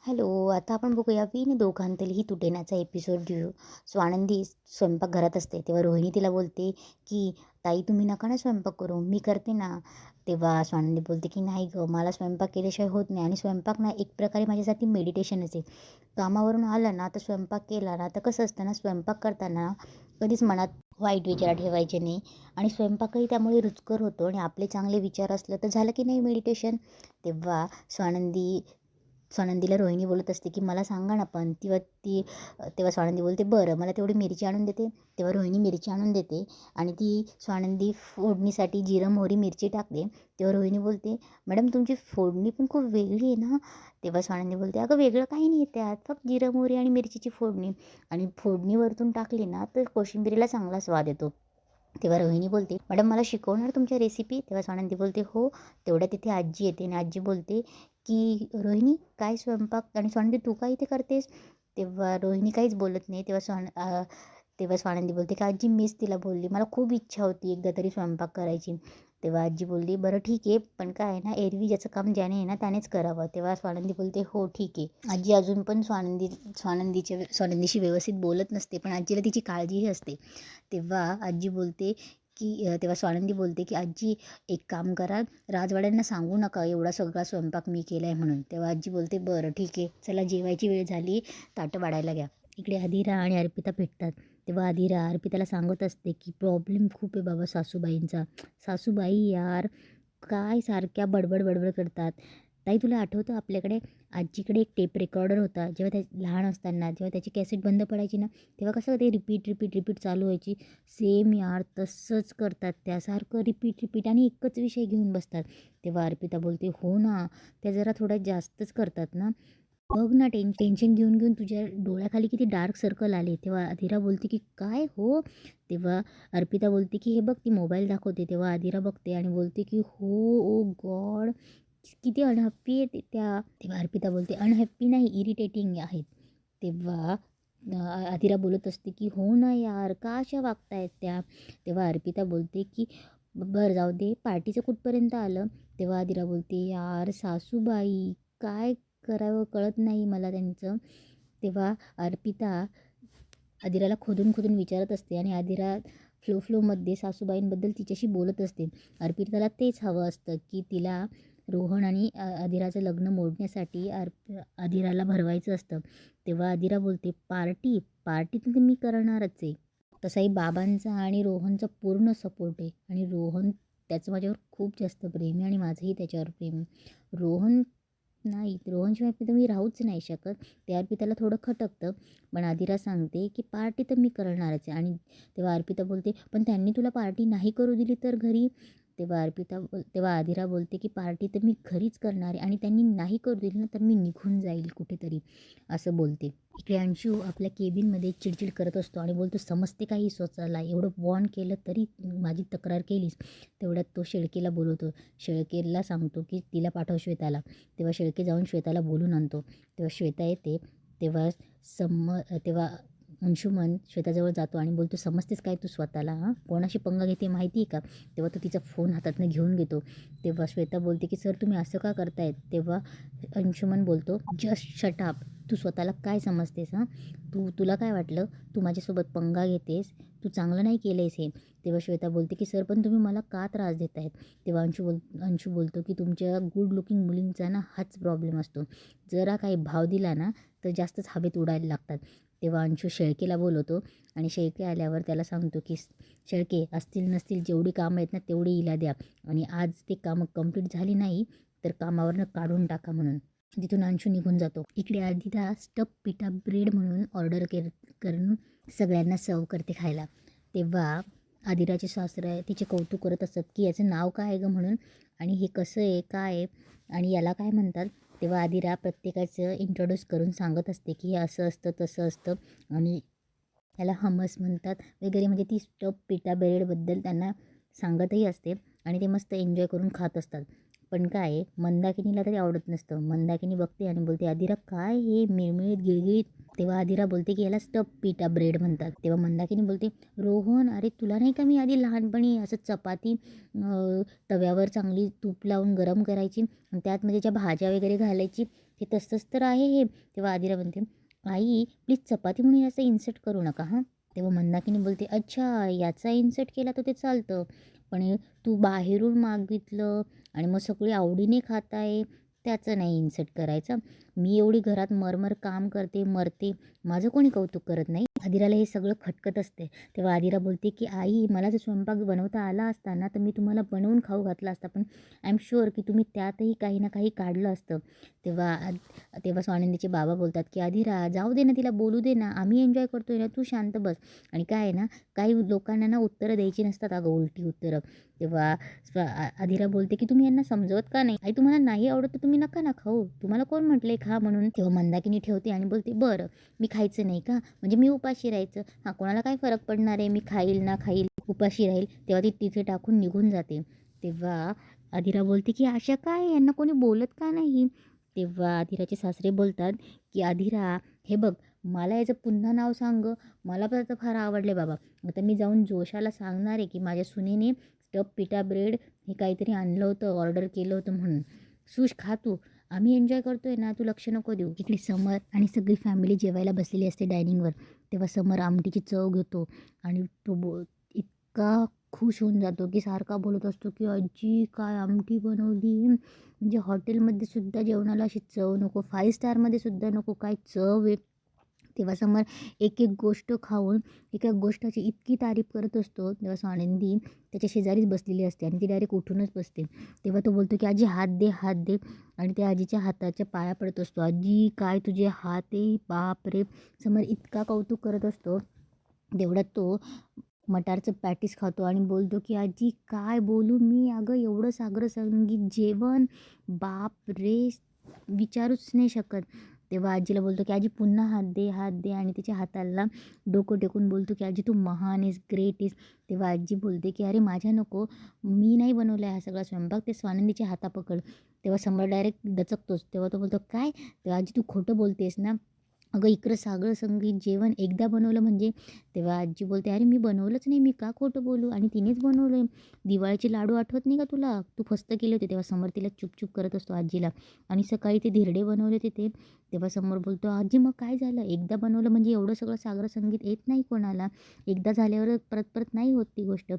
Hello, आता आपण बघूया विण दोघांतलेही तुटेनाचा एपिसोड घेऊ. स्वानंदी स्वयंपाकघरात असते तेव्हा रोहिणी तिला बोलते की ताई तुम्ही नका ना स्वयंपाक करू, मी करते ना. तेव्हा स्वानंदी बोलते की नाही गं, मला स्वयंपाक केल्याशिवाय होत नाही आणि स्वयंपाक ना एक प्रकारे माझ्यासाठी मेडिटेशनच आहे. कामावरून आलं ना तर स्वयंपाक केला ना तर कसं असतं ना, स्वयंपाक करताना कधीच मनात वाईट विचार ठेवायचे नाही आणि स्वयंपाकही त्यामुळे रुचकर होतो आणि आपले चांगले विचार असलं तर झालं की नाही मेडिटेशन. तेव्हा स्वानंदीला रोहिणी बोलत असते की मला सांगा ना पण तेव्हा स्वानंदी बोलते बरं मला तेवढी मिरची आणून देते. तेव्हा रोहिणी मिरची आणून देते आणि ती स्वानंदी फोडणीसाठी जिरं मोहरी मिरची टाकते. तेव्हा रोहिणी बोलते मॅडम तुमची फोडणी पण खूप वेगळी आहे ना. तेव्हा स्वानंदी बोलते अगं वेगळं काही नाही त्यात, फक्त जिरं मोहरी आणि मिरचीची फोडणी आणि फोडणी वरतून टाकली ना तर कोशिंबिरीला चांगला स्वाद येतो. तेव्हा रोहिणी बोलते मॅडम मला शिकवणार तुमच्या रेसिपी. तेव्हा स्वानंदी बोलते हो. तेवढ्या तिथे आजी येते आणि आजी बोलते की रोहिणी काय स्वयंपाक, आणि स्वानंदी तू काय इथे करतेस. तेव्हा रोहिणी काहीच बोलत नाही. तेव्हा स्वानंदी बोलते की आजी मीच तिला बोलली, मला खूप इच्छा होती एकदा तरी स्वयंपाक करायची. तेव्हा आजी बोलली बरं ठीक आहे, पण काय आहे ना एरवी ज्याचं काम ज्याने आहे ना त्यानेच करावं. तेव्हा स्वानंदी बोलते हो ठीक आहे. आजी अजून पण स्वानंदीशी व्यवस्थित बोलत नसते, पण आजीला तिची काळजीही असते. तेव्हा स्वानंदी बोलते की आजी एक काम करा, राजवाड्यांना सांगू नका एवढा सगळा स्वयंपाक मी केला आहे म्हणून. तेव्हा आजी बोलते बरं ठीक आहे, चला जेवायची वेळ झाली, ताटं वाढायला घ्या. इकडे अधिरा आणि अर्पिता भेटतात. तेव्हा अधिरा अर्पिताला सांगत असते की प्रॉब्लेम खूप आहे बाबा सासूबाईंचा. सासूबाई यार काय सारख्या बडबड बडबड करतात. ताई तुला आठवतं आपल्याकडे आजीकडे एक टेप रेकॉर्डर होता, जेव्हा लहान असताना जेव्हा त्याची कॅसेट बंद पडायची ना तेव्हा कसं ते रिपीट रिपीट रिपीट चालू व्हायची. सेम यार तसंच करतात त्यासारखं रिपीट रिपीट आणि एकच विषय घेऊन बसतात. तेव्हा अर्पिता बोलते हो ना, त्या जरा थोड्या जास्तच करतात ना. बघ ना टेन्शन घेऊन घेऊन तुझ्या डोळ्याखाली किती डार्क सर्कल आले. तेव्हा अधिरा बोलते की काय हो. तेव्हा अर्पिता बोलते की हे बघ ती मोबाईल दाखवते. तेव्हा अधिरा बघते आणि बोलते की हो ओ गॉड किती अनहॅप्पी आहे तेव्हा अर्पिता बोलते अनहॅप्पी नाही इरिटेटिंग आहेत. तेव्हा अधिरा बोलत असते की हो ना यार का अशा वागतायत त्या. तेव्हा अर्पिता बोलते की बरं जाऊ दे पार्टीचं कुठपर्यंत आलं. तेव्हा अधिरा बोलते यार सासूबाई काय करावं कळत नाही मला त्यांचं. तेव्हा अर्पिता अधिराला खोदून खोदून विचारत असते आणि अधिरा फ्लोमध्ये सासूबाईंबद्दल तिच्याशी बोलत असते. अर्पिताला तेच हवं असतं की तिला रोहन आणि अधिराचं लग्न मोडण्यासाठी अधिराला भरवायचं असतं. तेव्हा अधिरा बोलते पार्टी पार्टी तर मी करणारच आहे. तसाही बाबांचा आणि रोहनचा पूर्ण सपोर्ट आहे आणि त्याचं माझ्यावर खूप जास्त प्रेम आहे आणि माझंही त्याच्यावर प्रेम आहे. रोहनशिवाय तर मी राहूच नाही शकत. ते अर्पिताला थोडं खटकतं, पण अधिरा सांगते की पार्टी तर मी करणारच आहे. आणि तेव्हा अर्पिता बोलते पण त्यांनी तुला पार्टी नाही करू दिली तर घरी. तेव्हा अधिरा बोलते की पार्टी तर मी घरीच करणार आहे आणि त्यांनी नाही करू दिली ना तर मी निघून जाईल कुठेतरी असं बोलते. इकडे अंशू आपल्या केबिनमध्ये चिडचिड करत असतो आणि बोलतो समजते काही स्वतःला, एवढं वॉर्न केलं तरी माझी तक्रार केलीस. तेवढ्यात तो शेळकेला बोलवतो. शेळकेला सांगतो की तिला पाठव श्वेताला. तेव्हा शेळके जाऊन श्वेताला बोलून आणतो. तेव्हा श्वेता येते. तेव्हा अंशुमन श्वेताजवळ जातो आणि बोलतो समजतेस काय तू स्वतःला, हां कोणाशी पंगा घेते माहिती आहे का. तेव्हा तो तिचा फोन हातातनं घेऊन घेतो. तेव्हा श्वेता बोलते की सर तुम्ही असं का करतायत. तेव्हा अंशुमन बोलतो जस्ट शट अप, तू स्वतःला काय समजतेस हां. तुला काय वाटलं तू माझ्यासोबत पंगा घेतेस, तू चांगलं नाही केलं आहेस हे. तेव्हा श्वेता बोलते की सर पण तुम्ही मला का त्रास देत आहेत. तेव्हा अंशू बोलतो की तुमच्या गुड लुकिंग मुलींचा ना हाच प्रॉब्लेम असतो, जरा काही भाव दिला ना तर जास्तच हवेत उडायला लागतात. तेव्हा अंशू शेळकेला बोलवतो आणि शेळके आल्यावर त्याला सांगतो की शेळके असतील नसतील जेवढी कामं आहेत ना तेवढी हिला द्या आणि आज ते कामं कंप्लीट झाली नाही तर कामावरनं काढून टाका म्हणून. तिथून अंशू निघून जातो. इकडे अर्पिता स्टफ पिठा ब्रेड म्हणून ऑर्डर करून सगळ्यांना सर्व करते खायला. तेव्हा अधिराचे सासरे तिचे कौतुक करत असतात की याचं नाव काय आहे गं म्हणून, आणि हे कसं आहे काय आहे आणि याला काय म्हणतात. तेव्हा अधिरा प्रत्येकाचं इंट्रोड्यूस करून सांगत असते की हे असं असतं तसं असतं आणि याला हमस म्हणतात वगैरे, म्हणजे ती स्टफ पिठा ब्रेडबद्दल त्यांना सांगतही असते आणि ते मस्त एन्जॉय करून खात असतात. पण काय आहे मंदाकिनीला तरी आवडत नसतं. मंदाकिनी बघते आणि बोलते अधिरा काय हे मिळमिळीत गिळगिळीत. तेव्हा अधिरा बोलते की याला स्टफ पिठा ब्रेड म्हणतात. तेव्हा मंदाकिनी बोलते रोहन अरे तुला नाही का मी आधी लहानपणी असं चपाती तव्यावर चांगली तूप लावून गरम करायची आणि त्यात म्हणजे ज्या भाज्या वगैरे घालायची ते तसंच तर आहे हे. तेव्हा आदिरा म्हणते, आई प्लीज चपाती म्हणून याचा इन्सर्ट करू नका हां. तेव्हा मंदाकिनी बोलते, अच्छा याचा इन्सर्ट केला तर ते चालतं, पण हे तू बाहेरून मागितलं आणि मग सगळी आवडीने खात आहे, त्याचं नाही इन्सर्ट करायचं. मी एवढी घरात मरमर काम करते, मरते, माझं कोणी कौतुक करत नाही. आदिराला हे सगळं खटकत असते. तेव्हा आदिरा बोलते की आई मला जर स्वयंपाक बनवता आला असता ना तर मी तुम्हाला बनवून खाऊ घातला असता, पण आय एम शुअर की तुम्ही त्यातही काही ना काही काढलं असतं. तेव्हा स्वानंदीचे बाबा बोलतात की आदिरा जाऊ दे ना, तिला बोलू दे ना, आम्ही एन्जॉय करतोय ना, तू शांत बस. आणि काय आहे ना, काही लोकांना ना उत्तरं द्यायची नसतात अगं, उलटी उत्तरं. तेव्हा आदिरा बोलते की तुम्ही यांना समजवत का नाही? आई तुम्हाला नाही आवडत तर तुम्ही नका ना खाऊ, तुम्हाला कोण म्हटलंय खा म्हणून. तेव्हा मंदाकिनी ठेवते आणि बोलते बरं मी खायचं नाही का, म्हणजे मी उपाशी राहायचं, हां कोणाला काय फरक पडणार आहे, मी खाईल ना खाईल, उपाशी राहील. तेव्हा ती तिथे टाकून निघून जाते. तेव्हा आदिरा बोलते की आशा काय, यांना कोणी बोलत का नाही? तेव्हा आदिराचे सासरे बोलतात की आदिरा हे बघ, मला याचं पुन्हा नाव सांग, मला पण आता फार आवडले बाबा. आता मी जाऊन जोशाला सांगणार आहे की माझ्या सुनेने स्टफ पिटा ब्रेड हे काहीतरी आणलं होतं, ऑर्डर केलं होतं म्हणून. सुश खा तू, आम्ही एन्जॉय करतोय ना, तू लक्ष नको देऊ. इकडे समर आणि सगळी फॅमिली जेवायला बसलेली असते डायनिंगवर. तेव्हा समर आमटीची चव घेतो आणि तो इतका खुश होऊन जातो की सारखा बोलत असतो की आजी काय आमटी बनवली, म्हणजे हॉटेलमध्ये सुद्धा जेवणाला अशी चव नको, 5 स्टारमध्ये सुद्धा नको, काय चव आहे. तेव्हा समर एक एक गोष्ट खाऊन एका गोष्टाची इतकी तारीफ करत असतो. तेव्हा स्वानंदी त्याच्या शेजारीच बसलेली असते आणि ती डायरेक्ट उठूनच बसते. तेव्हा तो बोलतो की आजी हात दे हात दे, आणि त्या आजीच्या हाताच्या पाया पडत असतो. आजी काय तुझे हात आहे, बाप रे. समर इतका कौतुक करत असतो. तेवढ्यात तो मटारचं पॅटीस खातो आणि बोलतो की आजी काय बोलू मी, अगं एवढं सागर संगीत जेवण, बाप रे, विचारूच नाही शकत. तेव्हा आजीला बोलतो की आजी पुन्हा हात दे हात दे, आणि तिच्या हाताला डोकं टेकून बोलतो की आजी तू महान आहेस, ग्रेट आहेस. तेव्हा आजी बोलते की अरे माझ्या नको, मी नाही बनवला हा सगळा स्वयंपाक, ते स्वानंदीच्या हातापकड. तेव्हा समोर डायरेक्ट दचकतोच. तेव्हा तो बोलतो काय, तेव्हा आजी तू खोटं बोलतेस ना, अगं इकडं सागं संगीत जेवण एकदा बनवलं म्हणजे. तेव्हा आजी बोलते अरे मी बनवलंच नाही, मी का खोटं बोलू, आणि तिनेच बनवलं आहे. दिवाळीचे लाडू आठवत नाही का तुला, तू फस्त केले होते. तेव्हा समोर तिला चुपचुप करत असतो आजीला. आणि सकाळी ते धिरडे बनवले होते ते. तेव्हा समोर बोलतो आजी मग काय झालं, एकदा बनवलं म्हणजे एवढं सगळं सागर संगीत येत नाही कोणाला, एकदा झाल्यावर परत परत नाही होत ती गोष्ट,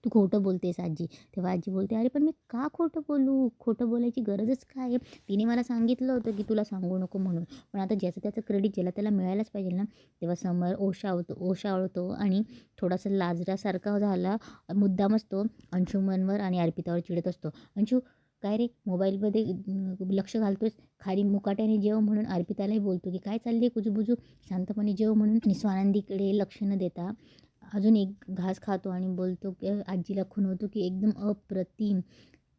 तू खोटं बोलतेस आजी. तेव्हा आजी बोलते अरे पण मी का खोटं बोलू, खोटं बोलायची गरजच काय आहे, तिने मला सांगितलं होतं की तुला सांगू नको म्हणून, पण आता ज्याचं त्याचं क्रेडिट ज्याला त्याला मिळायलाच पाहिजे ना. तेव्हा समर ओशावतो आणि थोडासा लाजऱ्यासारखा झाला, मुद्दामच तो अंशुमनवर आणि अर्पितावर चिडत असतो. अंशू काय रे मोबाईलमध्ये लक्ष घालतोस, खाली मुकाट्याने जेव म्हणून अर्पितालाही बोलतो की काय चालली कुजूबुजू, शांतपणे जेव म्हणून. आणि स्वानंदीकडे लक्ष न देता अजून एक घास खातो आणि बोलतो की आजीला खुणवतो की एकदम अप्रतिम,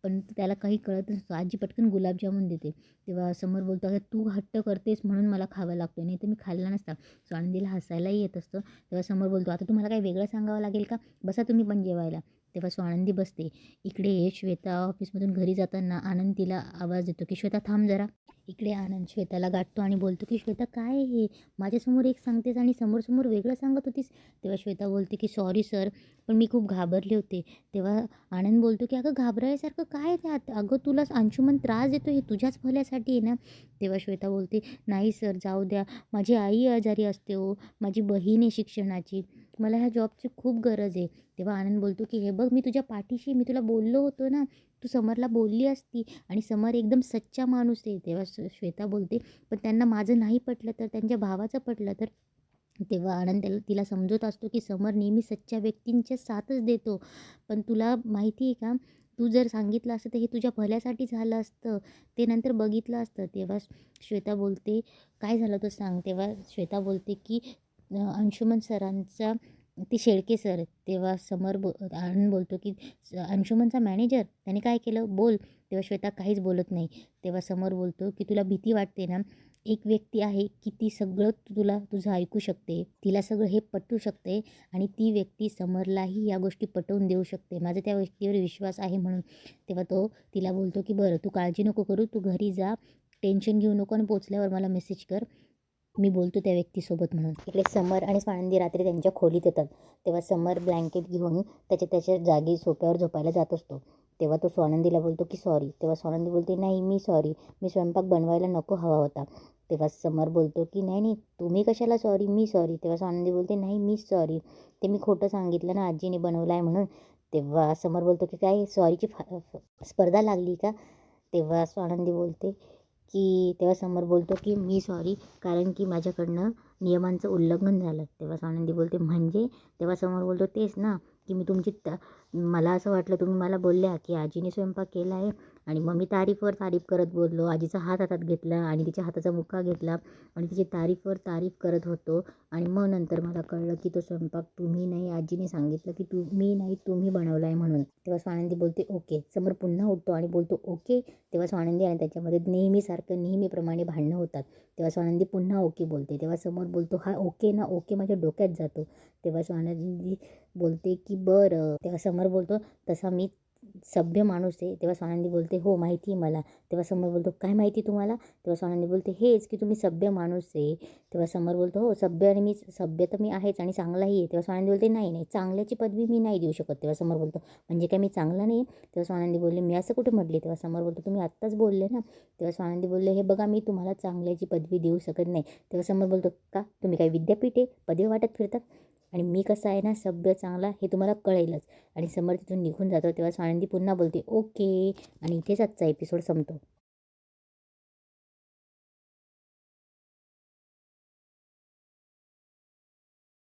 पण त्याला काही कळत नसतं. आजी पटकन गुलाबजामुन देते. तेव्हा समोर बोलतो अगं तू हट्ट करतेस म्हणून मला खावा लागतो, नाही तर मी खाल्ला नसता. स्वानंदीला हसायलाही येत असतं. तेव्हा समोर बोलतो आता तुम्हाला काही वेगळं सांगावं लागेल का, बसा तुम्ही पण जेवायला. तेव्हा स्वानंदी बसते. इकडे श्वेता ऑफिसमधून घरी जाताना आनंद तिला आवाज देतो की श्वेता थांब जरा. इकडे आनंद श्वेताला गाठतो आणि बोलतो की श्वेता काय आहे हे, माझ्यासमोर एक सांगतेस आणि समोर वेगळं सांगत होतीस. तेव्हा श्वेता बोलते की सॉरी सर, पण मी खूप घाबरले होते. तेव्हा आनंद बोलतो की अगं घाबरायसारखं काय त्यात, अगं तुला अंशुमन त्रास देतो, हे तुझ्याच भल्यासाठी आहे ना. तेव्हा श्वेता बोलते नाही सर जाऊ द्या, माझी आई आजारी असते हो, माझी बहीण आहे शिक्षणाची, मला ह्या जॉबची खूप गरज आहे. तेव्हा आनंद बोलतो की हे बघ मी तुझ्या पाठीशी, मी तुला बोललो होतो ना, तू समरला बोलली असती, आणि समर एकदम सच्चा माणूस आहे. तेव्हा श्वेता बोलते पण त्यांना माझं नाही पटलं तर, त्यांच्या भावाचं पटलं तर. तेव्हा आनंद तिला समजत असतो की समर नेहमी सच्च्या व्यक्तींच्या साथच देतो, पण तुला माहिती आहे का, तू जर सांगितलं असतं तर हे तुझ्या भल्यासाठी झालं असतं, ते नंतर बघितलं असतं. तेव्हा श्वेता बोलते काय झालं तर सांग. तेव्हा श्वेता बोलते की अंशुमन सरांचा ते शेळके सर. तेव्हा आनंद बोलतो की अंशुमनचा मॅनेजर त्याने काय केलं बोल. तेव्हा श्वेता काहीच बोलत नाही. तेव्हा समर बोलतो की तुला भीती वाटते ना, एक व्यक्ती आहे की ती सगळं तुला तुझं ऐकू शकते, तिला सगळं हे पटवू शकते, आणि ती व्यक्ती समरलाही या गोष्टी पटवून देऊ शकते, माझा त्या व्यक्तीवर विश्वास आहे म्हणून. तेव्हा तो तिला बोलतो की बरं तू काळजी नको करू, तू घरी जा, टेन्शन घेऊ नको, आणि पोचल्यावर मला मेसेज कर, मी बोलतो त्या व्यक्तीसोबत म्हणून. इकडे समर आणि स्वानंदी रात्री त्यांच्या खोलीत येतात. तेव्हा समर ब्लँकेट घेऊन त्याच्या जागी सोफ्यावर झोपायला जात असतो. तेव्हा तो स्वानंदीला बोलतो की सॉरी. तेव्हा स्वानंदी बोलते नाही मी सॉरी, मी स्वयंपाक बनवायला नको हवा होता. तेव्हा समर बोलतो की नाही नाही तुम्ही कशाला सॉरी, मी सॉरी. तेव्हा स्वानंदी बोलते नाही मीच सॉरी, ते मी खोटं सांगितलं ना आजीने बनवलं आहे म्हणून. तेव्हा समर बोलतो की काय सॉरीची स्पर्धा लागली का. तेव्हा स्वानंदी बोलते की तेव्हा समर बोलतो की मी सॉरी कारण की माझ्याकडनं नियमांचं उल्लंघन झालं. तेव्हा स्वानंदी बोलते म्हणजे. तेव्हा समोर बोलतो तेच ना की मी तुमची मला असं वाटलं तुम्ही मला बोलल्या की आजीने स्वयंपाक केला आहे आणि मग मी तारीफवर तारीफ करत बोललो. आजीचा हात हातात घेतला आणि तिच्या हाताचा मुक्का घेतला आणि तिची तारीफवर तारीफ करत होतो आणि मग नंतर मला कळलं की तो स्वयंपाक तुम्ही नाही, आजीने सांगितलं की मी नाही तुम्ही बनवला आहे म्हणून. तेव्हा स्वानंदी बोलते ओके. समोर पुन्हा उठतो आणि बोलतो ओके. तेव्हा स्वानंदी आणि त्याच्यामध्ये नेहमीसारखं नेहमीप्रमाणे भांडणं होतात. तेव्हा स्वानंदी पुन्हा ओके बोलते. तेव्हा समोर बोलतो हा ओके ना, ओके माझ्या डोक्यात जातो. तेव्हा स्वानंदी बोलते की बरं. तेव्हा समोर बोलतो तसा मी सभ्य माणूस आहे. तेव्हा स्वानंदी बोलते हो माहिती आहे मला. तेव्हा समोर बोलतो काय माहिती तुम्हाला. तेव्हा स्वानंदी बोलते हेच की तुम्ही सभ्य माणूस आहे. तेव्हा समोर बोलतो हो सभ्य आणि मी सभ्य तर मी आहेच आणि चांगलाही आहे. तेव्हा स्वानंदी बोलते नाही नाही चांगल्याची पदवी मी नाही देऊ शकत. तेव्हा समोर बोलतो म्हणजे काय मी चांगला नाही. तेव्हा स्वानंदी बोलले मी असं कुठे म्हटले. तेव्हा समोर बोलतो तुम्ही आत्ताच बोलले ना. तेव्हा स्वानंदी बोलले हे बघा मी तुम्हाला चांगल्याची पदवी देऊ शकत नाही. तेव्हा समोर बोलतो का तुम्ही काय विद्यापीठ आहे पदवी वाटत फिरतात आणि मी कसा आहे ना सभ्य चांगला हे तुम्हाला कळेलच. आणि समोर तिथून निघून जातो. तेव्हा स्वानंदी पुन्हा बोलते ओके आणि इथेच आजचा एपिसोड संपतो.